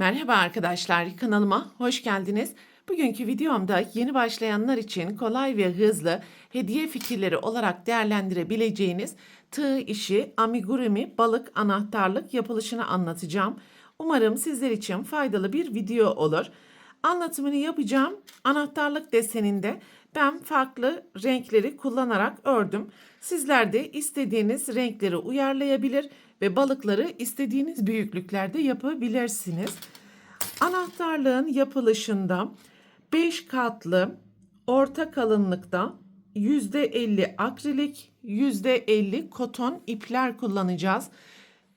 Merhaba arkadaşlar, kanalıma hoş geldiniz. Bugünkü videomda yeni başlayanlar için kolay ve hızlı hediye fikirleri olarak değerlendirebileceğiniz tığ işi amigurumi balık anahtarlık yapılışını anlatacağım. Umarım sizler için faydalı bir video olur. Anlatımını yapacağım. Anahtarlık deseninde ben farklı renkleri kullanarak ördüm. Sizler de istediğiniz renkleri uyarlayabilir ve balıkları istediğiniz büyüklüklerde yapabilirsiniz. Anahtarlığın yapılışında 5 katlı orta kalınlıkta %50 akrilik, %50 koton ipler kullanacağız.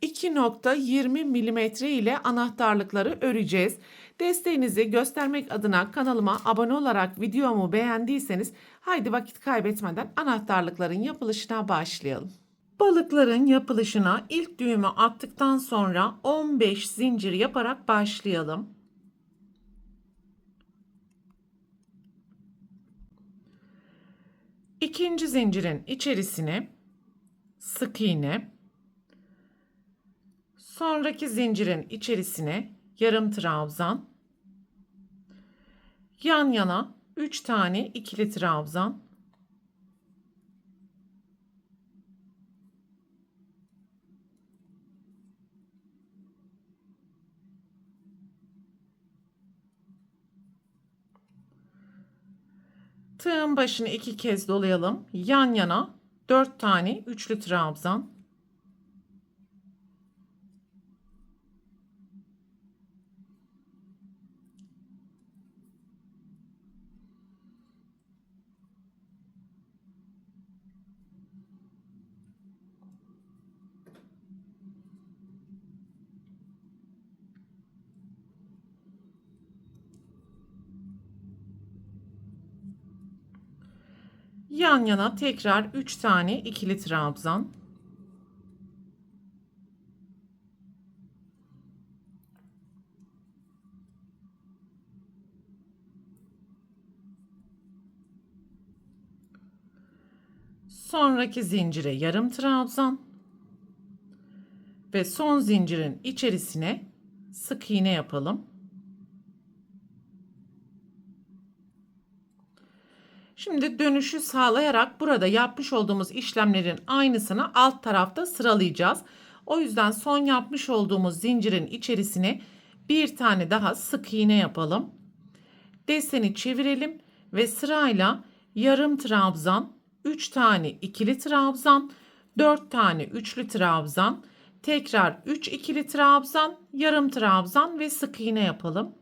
2,20 milimetre ile anahtarlıkları öreceğiz. Desteğinizi göstermek adına kanalıma abone olarak videomu beğendiyseniz haydi vakit kaybetmeden anahtarlıkların yapılışına başlayalım. Balıkların yapılışına ilk düğümü attıktan sonra 15 zincir yaparak başlayalım. İkinci zincirin içerisine sık iğne, sonraki zincirin içerisine yarım trabzan, yan yana 3 tane ikili trabzan, tığın başını 2 kez dolayalım. Yan yana 4 tane üçlü trabzan, yan yana tekrar 3 tane ikili trabzan, sonraki zincire yarım trabzan ve son zincirin içerisine sık iğne yapalım. Şimdi dönüşü sağlayarak burada yapmış olduğumuz işlemlerin aynısını alt tarafta sıralayacağız. O yüzden son yapmış olduğumuz zincirin içerisine bir tane daha sık iğne yapalım. Deseni çevirelim ve sırayla yarım trabzan, 3 tane ikili trabzan, 4 tane üçlü trabzan, tekrar 3 ikili trabzan, yarım trabzan ve sık iğne yapalım.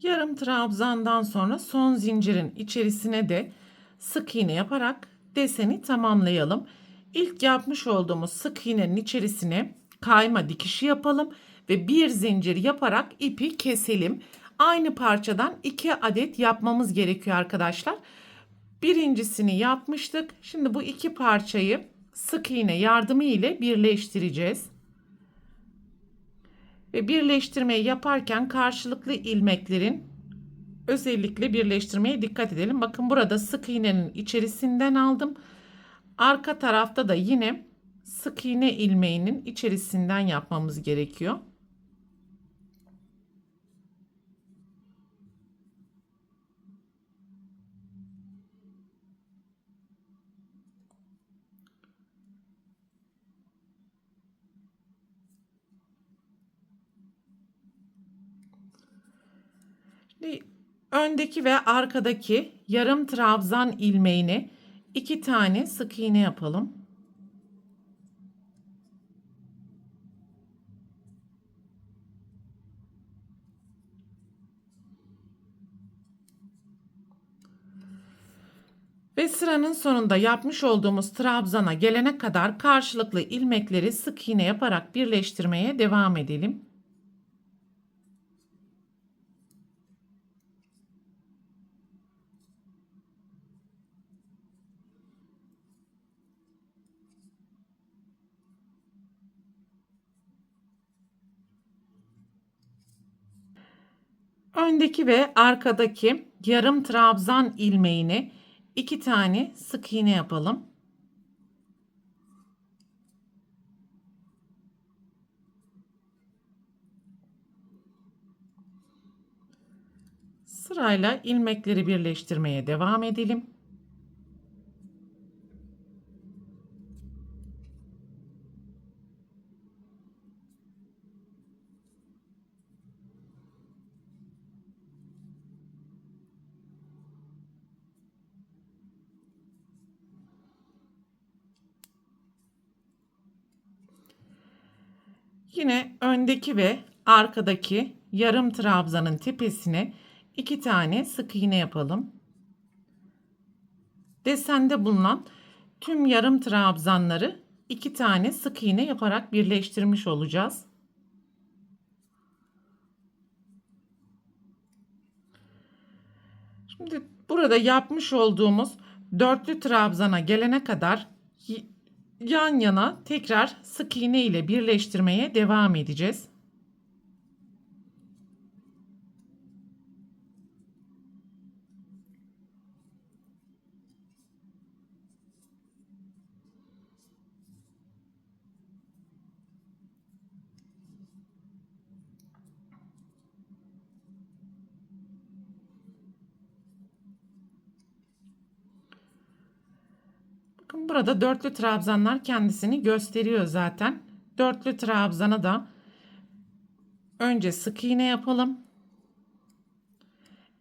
Yarım trabzandan sonra son zincirin içerisine de sık iğne yaparak deseni tamamlayalım. İlk yapmış olduğumuz sık iğnenin içerisine kayma dikişi yapalım ve bir zincir yaparak ipi keselim. Aynı parçadan 2 adet yapmamız gerekiyor arkadaşlar. Birincisini yapmıştık. Şimdi bu iki parçayı sık iğne yardımı ile birleştireceğiz. Ve birleştirmeyi yaparken karşılıklı ilmeklerin özellikle birleştirmeye dikkat edelim. Bakın burada sık iğnenin içerisinden aldım. Arka tarafta da yine sık iğne ilmeğinin içerisinden yapmamız gerekiyor. Öndeki ve arkadaki yarım trabzan ilmeğine 2 tane sık iğne yapalım. Ve sıranın sonunda yapmış olduğumuz trabzana gelene kadar karşılıklı ilmekleri sık iğne yaparak birleştirmeye devam edelim. Öndeki ve arkadaki yarım trabzan ilmeğini 2 tane sık iğne yapalım. Sırayla ilmekleri birleştirmeye devam edelim. Yine öndeki ve arkadaki yarım trabzanın tepesine 2 tane sık iğne yapalım. Desende bulunan tüm yarım trabzanları 2 tane sık iğne yaparak birleştirmiş olacağız. Şimdi burada yapmış olduğumuz dörtlü trabzana gelene kadar yan yana tekrar sık iğne ile birleştirmeye devam edeceğiz. Bakın burada dörtlü trabzanlar kendisini gösteriyor zaten. Dörtlü trabzana da önce sık iğne yapalım.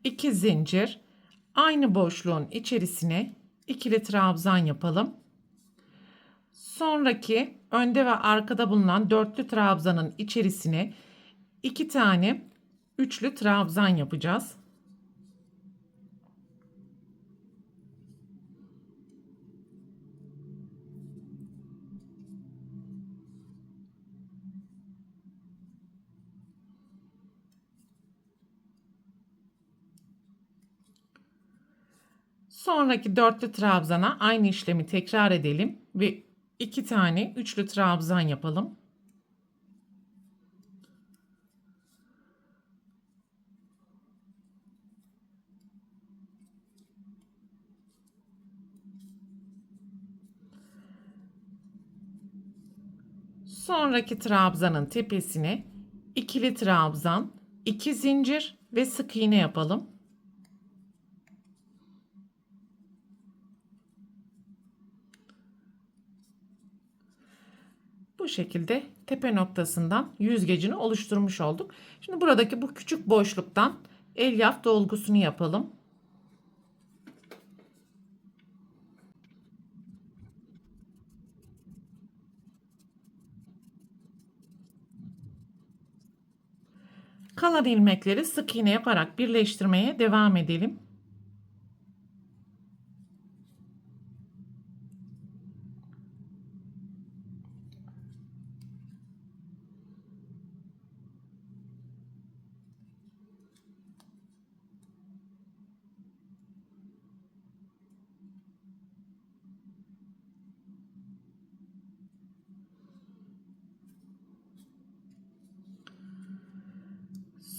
2 zincir, aynı boşluğun içerisine ikili trabzan yapalım. Sonraki önde ve arkada bulunan dörtlü trabzanın içerisine 2 tane üçlü trabzan yapacağız. Sonraki dörtlü trabzana aynı işlemi tekrar edelim ve 2 tane üçlü trabzan yapalım. Sonraki trabzanın tepesine ikili trabzan, 2 zincir ve sık iğne yapalım. Bu şekilde tepe noktasından yüzgecini oluşturmuş olduk. Şimdi buradaki bu küçük boşluktan elyaf dolgusunu yapalım. Kalan ilmekleri sık iğne yaparak birleştirmeye devam edelim.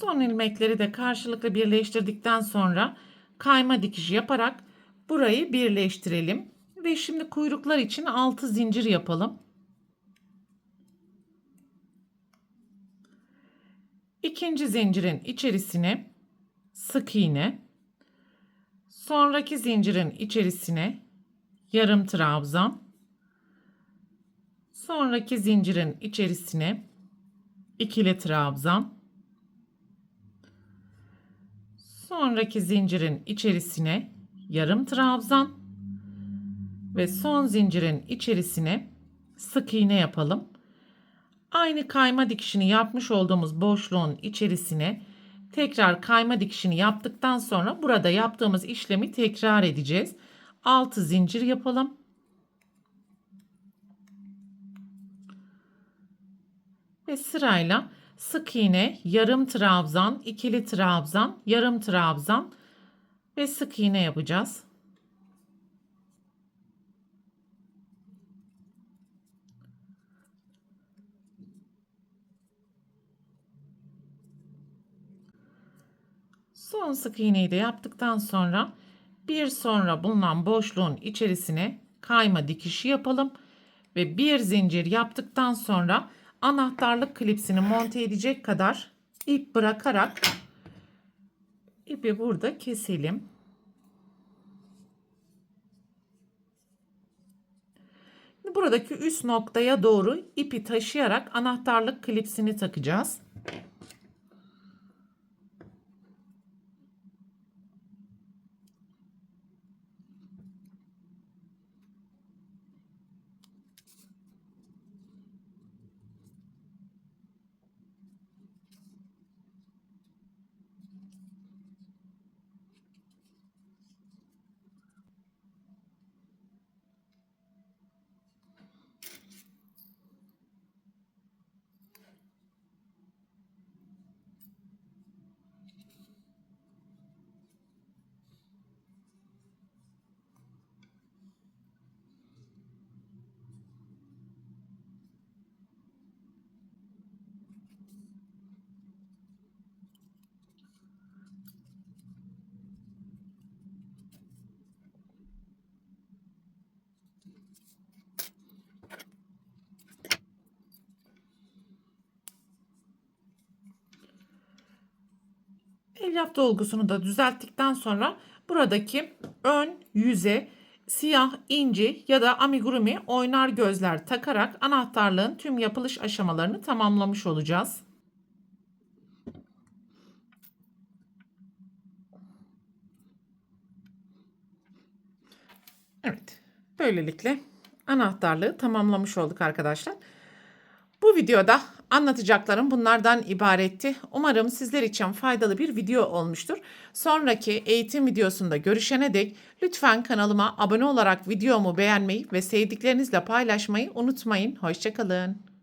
Son ilmekleri de karşılıklı birleştirdikten sonra kayma dikişi yaparak burayı birleştirelim. Ve şimdi kuyruklar için 6 zincir yapalım. İkinci zincirin içerisine sık iğne, sonraki zincirin içerisine yarım trabzan, sonraki zincirin içerisine ikili trabzan, sonraki zincirin içerisine yarım trabzan ve son zincirin içerisine sık iğne yapalım. Aynı kayma dikişini yapmış olduğumuz boşluğun içerisine tekrar kayma dikişini yaptıktan sonra burada yaptığımız işlemi tekrar edeceğiz. 6 zincir yapalım. Ve sırayla sık iğne, yarım trabzan, ikili trabzan, yarım trabzan ve sık iğne yapacağız. Son sık iğneyi de yaptıktan sonra bir sonra bulunan boşluğun içerisine kayma dikişi yapalım ve bir zincir yaptıktan sonra anahtarlık klipsini monte edecek kadar ip bırakarak ipi burada keselim. Buradaki üst noktaya doğru ipi taşıyarak anahtarlık klipsini takacağız. Elyaf dolgusunu da düzelttikten sonra buradaki ön yüze siyah inci ya da amigurumi oynar gözler takarak anahtarlığın tüm yapılış aşamalarını tamamlamış olacağız. Evet, böylelikle anahtarlığı tamamlamış olduk arkadaşlar. Bu videoda anlatacaklarım bunlardan ibaretti. Umarım sizler için faydalı bir video olmuştur. Sonraki eğitim videosunda görüşene dek lütfen kanalıma abone olarak videomu beğenmeyi ve sevdiklerinizle paylaşmayı unutmayın. Hoşça kalın.